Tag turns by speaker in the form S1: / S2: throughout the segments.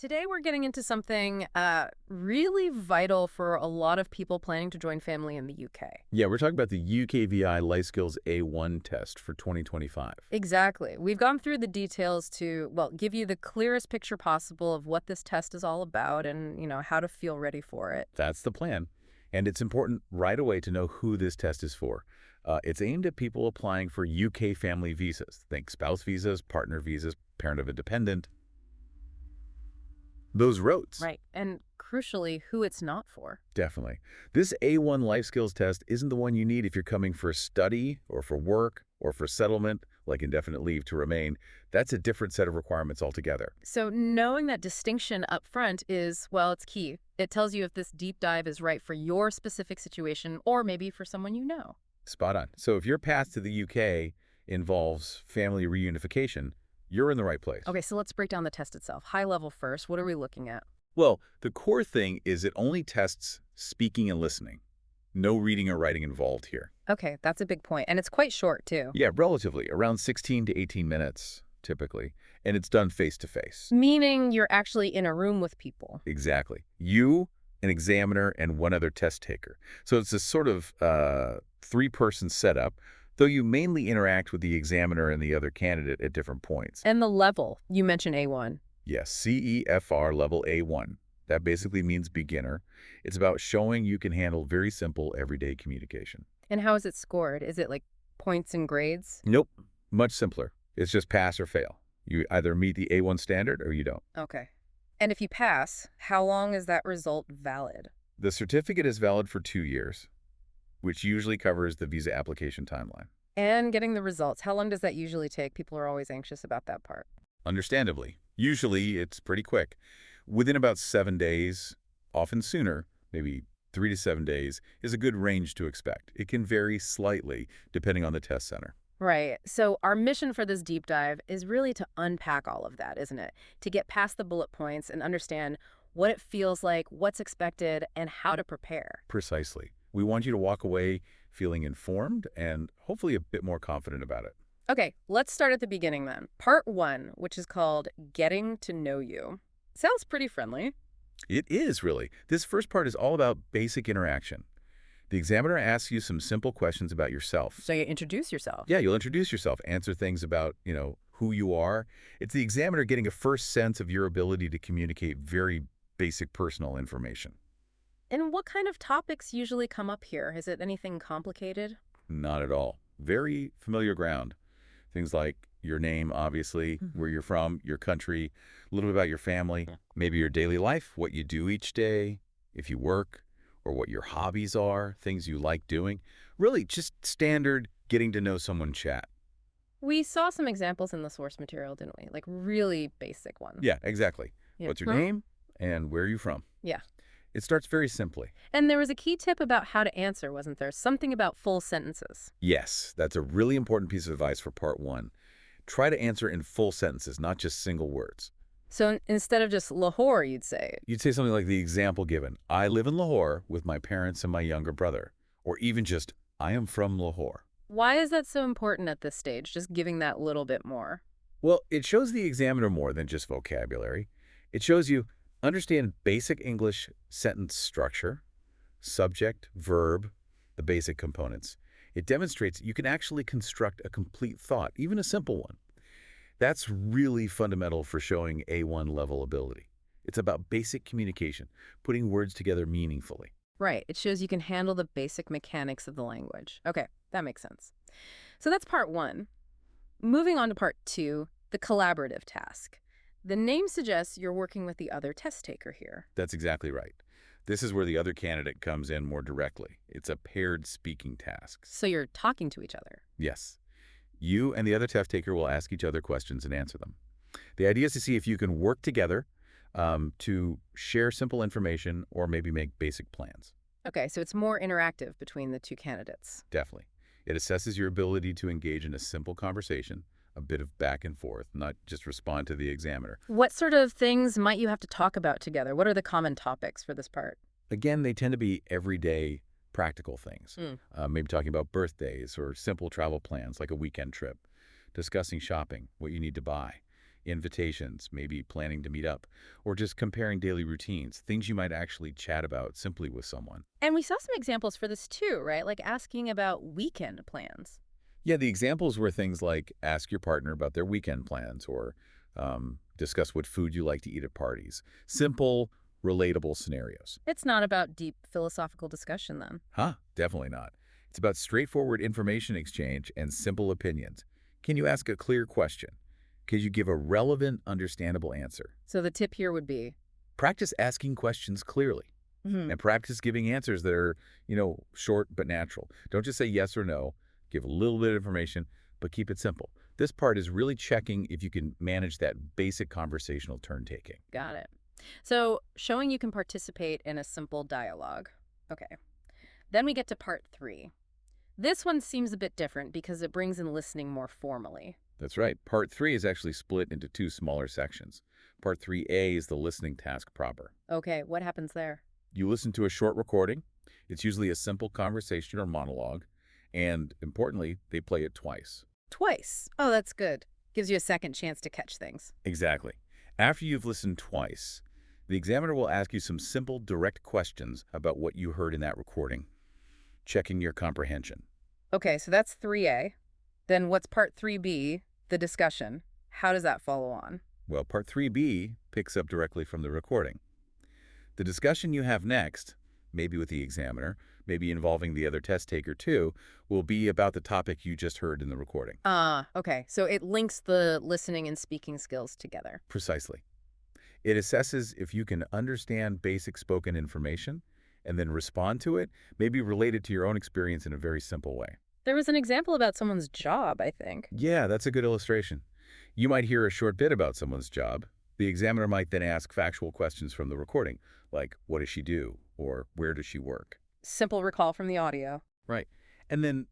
S1: Today we're getting into something really vital for a lot of people planning to join family in the UK.
S2: Yeah, we're talking about the UKVI Life Skills A1 test for 2025.
S1: Exactly. We've gone through the details to, well, give you the clearest picture possible of what this test is all about and, how to feel ready for it.
S2: That's the plan. And it's important right away to know who this test is for. It's aimed at people applying for UK family visas. Think spouse visas, partner visas, parent of a dependent. Those roads.
S1: Right. And crucially, who it's not for.
S2: Definitely. This A1 Life Skills test isn't the one you need if you're coming for study or for work or for settlement, like indefinite leave to remain. That's a different set of requirements altogether.
S1: So knowing that distinction up front is, well, it's key. It tells you if this deep dive is right for your specific situation or maybe for someone you know.
S2: Spot on. So if your path to the UK involves family reunification, you're in the right place.
S1: Okay, so let's break down the test itself. High level first. What are we looking at?
S2: Well, the core thing is it only tests speaking and listening. No reading or writing involved here.
S1: Okay, that's a big point. And it's quite short, too.
S2: Yeah, relatively, around 16 to 18 minutes, typically. And it's done face-to-face.
S1: Meaning you're actually in a room with people.
S2: Exactly. You, an examiner, and one other test taker. So it's a sort of three-person setup, though you mainly interact with the examiner and the other candidate at different points.
S1: And the level, you mentioned A1.
S2: Yes, CEFR level A1. That basically means beginner. It's about showing you can handle very simple everyday communication.
S1: And how is it scored? Is it like points and grades?
S2: Nope, much simpler. It's just pass or fail. You either meet the A1 standard or you don't.
S1: Okay. And if you pass, how long is that result valid?
S2: The certificate is valid for 2 years, which usually covers the visa application timeline.
S1: And getting the results, how long does that usually take? People are always anxious about that part.
S2: Understandably. Usually, it's pretty quick. Within about 7 days, often sooner, maybe 3 to 7 days, is a good range to expect. It can vary slightly depending on the test center.
S1: Right. So our mission for this deep dive is really to unpack all of that, isn't it? To get past the bullet points and understand what it feels like, what's expected, and how to prepare.
S2: Precisely. We want you to walk away feeling informed and hopefully a bit more confident about it.
S1: Okay, let's start at the beginning then. Part 1, which is called Getting to Know You. Sounds pretty friendly.
S2: It is, really. This first part is all about basic interaction. The examiner asks you some simple questions about yourself.
S1: So you introduce yourself.
S2: Yeah, you'll introduce yourself, answer things about, who you are. It's the examiner getting a first sense of your ability to communicate very basic personal information.
S1: And what kind of topics usually come up here? Is it anything complicated?
S2: Not at all. Very familiar ground. Things like your name, obviously, where you're from, your country, a little bit about your family, maybe your daily life, what you do each day, if you work, or what your hobbies are, things you like doing. Really just standard getting to know someone chat.
S1: We saw some examples in the source material, didn't we? Like really basic ones.
S2: Yeah, exactly.
S1: Yeah.
S2: What's your name and where are you from?
S1: Yeah.
S2: It starts very simply.
S1: And there was a key tip about how to answer, wasn't there? Something about full sentences.
S2: Yes, that's a really important piece of advice for part 1. Try to answer in full sentences, not just single words.
S1: So instead of just Lahore, you'd say.
S2: You'd say something like the example given, I live in Lahore with my parents and my younger brother. Or even just, I am from Lahore.
S1: Why is that so important at this stage, just giving that little bit more?
S2: Well, it shows the examiner more than just vocabulary. It shows you understand basic English sentence structure, subject, verb, the basic components. It demonstrates you can actually construct a complete thought, even a simple one. That's really fundamental for showing A1 level ability. It's about basic communication, putting words together meaningfully.
S1: Right. It shows you can handle the basic mechanics of the language. Okay, that makes sense. So that's part 1. Moving on to part 2, the collaborative task. The name suggests you're working with the other test taker here.
S2: That's exactly right. This is where the other candidate comes in more directly. It's a paired speaking task.
S1: So you're talking to each other.
S2: Yes. You and the other test taker will ask each other questions and answer them. The idea is to see if you can work together to share simple information or maybe make basic plans.
S1: Okay, so it's more interactive between the two candidates.
S2: Definitely. It assesses your ability to engage in a simple conversation, a bit of back and forth, not just respond to the examiner.
S1: What sort of things might you have to talk about together? What are the common topics for this part?
S2: Again, they tend to be everyday practical things. Maybe talking about birthdays or simple travel plans like a weekend trip, discussing shopping, what you need to buy. invitations, maybe planning to meet up, or just comparing daily routines, things you might actually chat about simply with someone.
S1: And we saw some examples for this too, right? Like asking about weekend plans.
S2: Yeah, the examples were things like ask your partner about their weekend plans or discuss what food you like to eat at parties. Simple, relatable scenarios.
S1: It's not about deep philosophical discussion then.
S2: Huh? Definitely not. It's about straightforward information exchange and simple opinions. Can you ask a clear question? Can you give a relevant, understandable answer?
S1: So the tip here would be,
S2: Practice asking questions clearly
S1: hmm,
S2: and practice giving answers that are, short but natural. Don't just say yes or no. Give a little bit of information, but keep it simple. This part is really checking if you can manage that basic conversational turn-taking.
S1: got it. So showing you can participate in a simple dialogue. Okay. Then we get to part 3. This one seems a bit different because it brings in listening more formally.
S2: That's right. Part 3 is actually split into 2 smaller sections. Part 3A is the listening task proper.
S1: Okay, what happens there?
S2: You listen to a short recording. It's usually a simple conversation or monologue. And importantly, they play it twice.
S1: Twice. Oh, that's good. Gives you a second chance to catch things.
S2: Exactly. After you've listened twice, the examiner will ask you some simple, direct questions about what you heard in that recording, checking your comprehension.
S1: Okay, so that's 3A. Then what's part 3B, the discussion? How does that follow on?
S2: Well, Part 3B picks up directly from the recording. The discussion you have next, maybe with the examiner, maybe involving the other test taker too, will be about the topic you just heard in the recording.
S1: Okay. So it links the listening and speaking skills together.
S2: Precisely. It assesses if you can understand basic spoken information and then respond to it, maybe relate it to your own experience in a very simple way.
S1: There was an example about someone's job, I think.
S2: Yeah, that's a good illustration. You might hear a short bit about someone's job. The examiner might then ask factual questions from the recording, like, what does she do? Or where does she work?
S1: Simple recall from the audio.
S2: Right. And then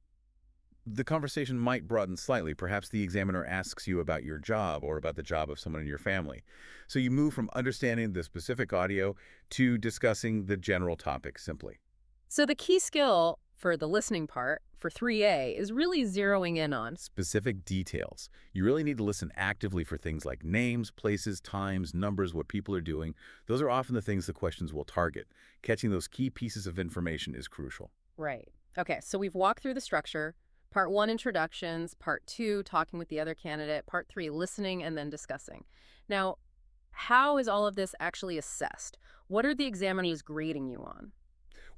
S2: the conversation might broaden slightly. Perhaps the examiner asks you about your job or about the job of someone in your family. So you move from understanding the specific audio to discussing the general topic simply.
S1: So the key skill for the listening part, for 3A, is really zeroing in on.
S2: Specific details. You really need to listen actively for things like names, places, times, numbers, what people are doing. Those are often the things the questions will target. Catching those key pieces of information is crucial.
S1: Right. Okay, so we've walked through the structure. Part 1, introductions. Part 2, talking with the other candidate. Part 3, listening and then discussing. Now, how is all of this actually assessed? What are the examiners grading you on?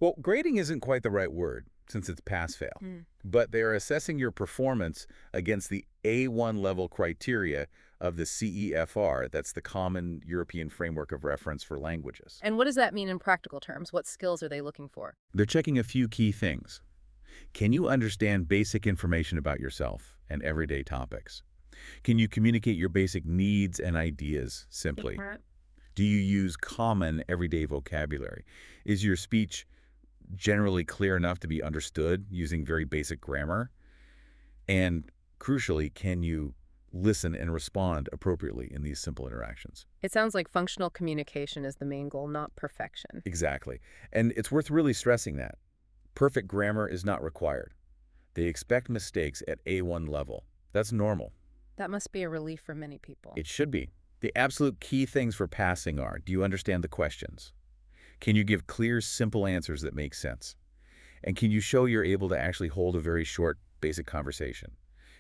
S2: Well, grading isn't quite the right word, since it's pass-fail. But they are assessing your performance against the A1 level criteria of the CEFR. That's the Common European Framework of Reference for Languages.
S1: And what does that mean in practical terms? What skills are they looking for?
S2: They're checking a few key things. Can you understand basic information about yourself and everyday topics? Can you communicate your basic needs and ideas simply? Do you use common everyday vocabulary? Is your speech generally clear enough to be understood using very basic grammar? And crucially, can you listen and respond appropriately in these simple interactions?
S1: It sounds like functional communication is the main goal, not perfection.
S2: Exactly. And it's worth really stressing that. Perfect grammar is not required. They expect mistakes at A1 level. That's normal.
S1: That must be a relief for many people.
S2: It should be. The absolute key things for passing are, do you understand the questions? Can you give clear, simple answers that make sense? And can you show you're able to actually hold a very short, basic conversation?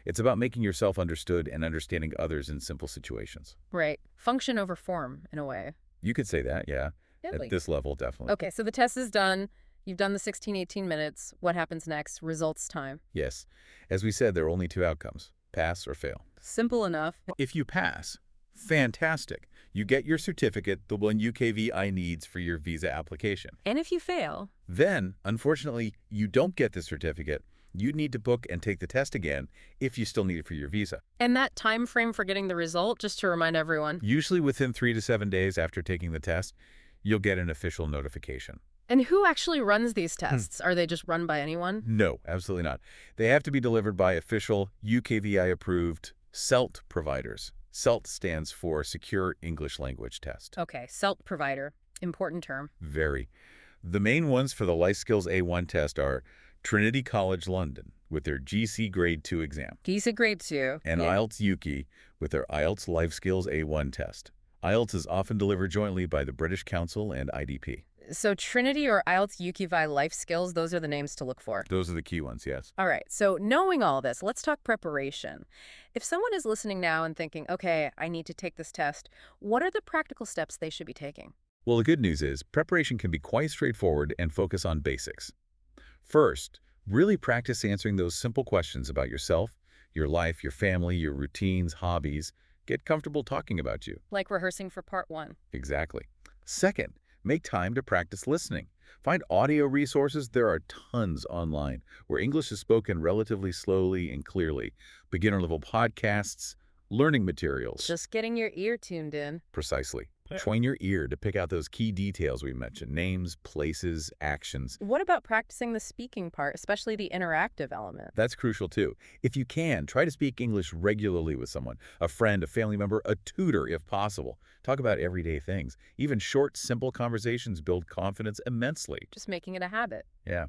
S2: It's about making yourself understood and understanding others in simple situations.
S1: Right. Function over form, in a way.
S2: You could say that, yeah.
S1: Definitely.
S2: At this level, definitely.
S1: Okay, so the test is done. You've done the 16, 18 minutes. What happens next? Results time.
S2: Yes. As we said, there are only 2 outcomes, pass or fail.
S1: Simple enough.
S2: If you pass, fantastic. You get your certificate, the one UKVI needs for your visa application.
S1: And if you fail?
S2: Then, unfortunately, you don't get the certificate. You need to book and take the test again if you still need it for your visa.
S1: And that time frame for getting the result, just to remind everyone?
S2: Usually within 3 to 7 days after taking the test, you'll get an official notification.
S1: And who actually runs these tests? Are they just run by anyone?
S2: No, absolutely not. They have to be delivered by official UKVI-approved CELT providers. CELT stands for Secure English Language Test.
S1: Okay, CELT provider. Important term.
S2: Very. The main ones for the Life Skills A1 test are Trinity College London with their GC Grade 2 exam,
S1: Geese at grade 2.
S2: and
S1: Yeah.
S2: IELTS UK with their IELTS Life Skills A1 test. IELTS is often delivered jointly by the British Council and IDP.
S1: So Trinity or IELTS UKVI Life Skills, those are the names to look for.
S2: Those are the key ones, yes.
S1: All right, so knowing all this, let's talk preparation. If someone is listening now and thinking, okay, I need to take this test, what are the practical steps they should be taking?
S2: Well, the good news is preparation can be quite straightforward and focus on basics. First, really practice answering those simple questions about yourself, your life, your family, your routines, hobbies. Get comfortable talking about you.
S1: Like rehearsing for part 1.
S2: Exactly. Second, make time to practice listening. Find audio resources. There are tons online where English is spoken relatively slowly and clearly. Beginner-level podcasts, learning materials.
S1: Just getting your ear tuned in.
S2: Precisely. Train your ear to pick out those key details we mentioned, names, places, actions.
S1: What about practicing the speaking part, especially the interactive element?
S2: That's crucial too. If you can, try to speak English regularly with someone, a friend, a family member, a tutor if possible. Talk about everyday things. Even short, simple conversations build confidence immensely.
S1: Just making it a habit.
S2: Yeah.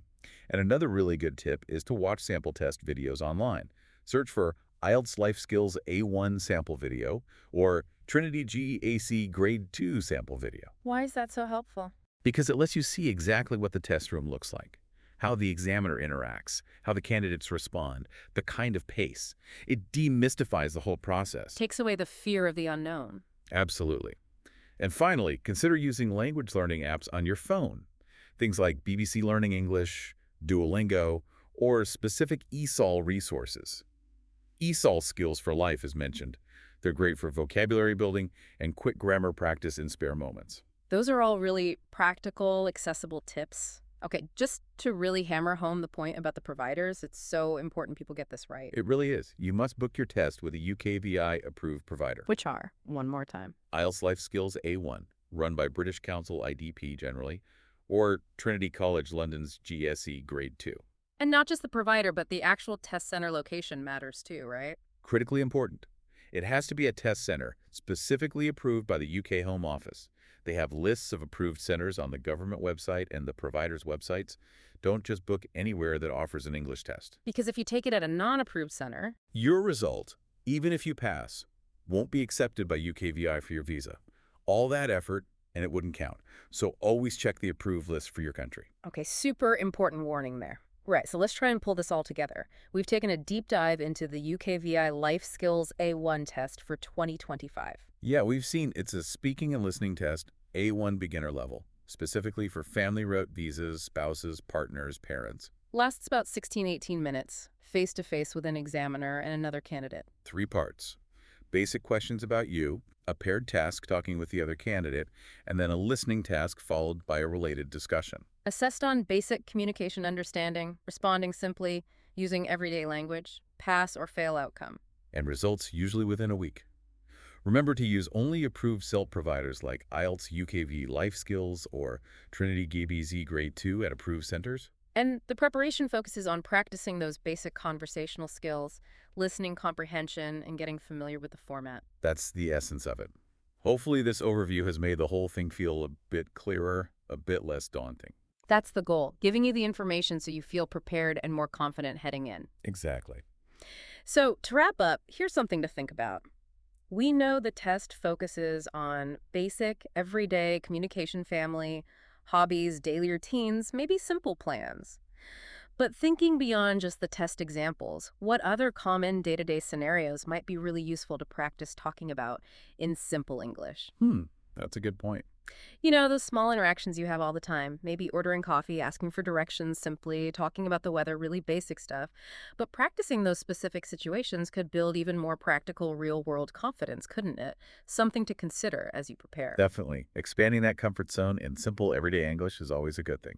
S2: And another really good tip is to watch sample test videos online. Search for IELTS Life Skills A1 sample video or Trinity GAC Grade 2 sample video,
S1: Why is that so helpful?
S2: because it lets you see exactly what the test room looks like, how the examiner interacts, how the candidates respond, the kind of pace. It demystifies the whole process.
S1: Takes away the fear of the unknown.
S2: Absolutely. And finally, consider using language learning apps on your phone. Things like BBC Learning English, Duolingo, or specific ESOL resources. ESOL Skills for Life is mentioned. They're great for vocabulary building and quick grammar practice in spare moments.
S1: Those are all really practical, accessible tips. Okay, just to really hammer home the point about the providers, it's so important people get this right.
S2: It really is. You must book your test with a UKVI-approved provider.
S1: Which are, one more time.
S2: IELTS Life Skills A1, run by British Council IDP generally, or Trinity College London's GSE Grade 2.
S1: And not just the provider, but the actual test center location matters too, right?
S2: Critically important. It has to be a test center specifically approved by the UK Home Office. They have lists of approved centers on the government website and the providers' websites. Don't just book anywhere that offers an English test.
S1: Because if you take it at a non-approved center,
S2: Your result, even if you pass, won't be accepted by UKVI for your visa. All that effort, and it wouldn't count. So always check the approved list for your country.
S1: okay, super important warning there. Right, so let's try and pull this all together. We've taken a deep dive into the UKVI Life Skills A1 test for 2025.
S2: Yeah, we've seen it's a speaking and listening test, A1 beginner level, specifically for family route visas, spouses, partners, parents.
S1: Lasts about 16-18 minutes, face-to-face with an examiner and another candidate.
S2: 3 parts. Basic questions about you, a paired task talking with the other candidate, and then a listening task followed by a related discussion.
S1: Assessed on basic communication understanding, responding simply, using everyday language, pass or fail outcome.
S2: And results usually within a week. Remember to use only approved CELT providers like IELTS UKV Life Skills or Trinity GBZ Grade 2 at approved centers.
S1: And the preparation focuses on practicing those basic conversational skills, listening comprehension, and getting familiar with the format.
S2: That's the essence of it. Hopefully this overview has made the whole thing feel a bit clearer, a bit less daunting.
S1: That's the goal, giving you the information so you feel prepared and more confident heading in.
S2: Exactly.
S1: So to wrap up, here's something to think about. We know the test focuses on basic, everyday communication, family, hobbies, daily routines, maybe simple plans. But thinking beyond just the test examples, what other common day-to-day scenarios might be really useful to practice talking about in simple English?
S2: That's a good point.
S1: You know, those small interactions you have all the time, maybe ordering coffee, asking for directions simply, talking about the weather, really basic stuff. But practicing those specific situations could build even more practical, real-world confidence, couldn't it? Something to consider as you prepare.
S2: Definitely. Expanding that comfort zone in simple everyday English is always a good thing.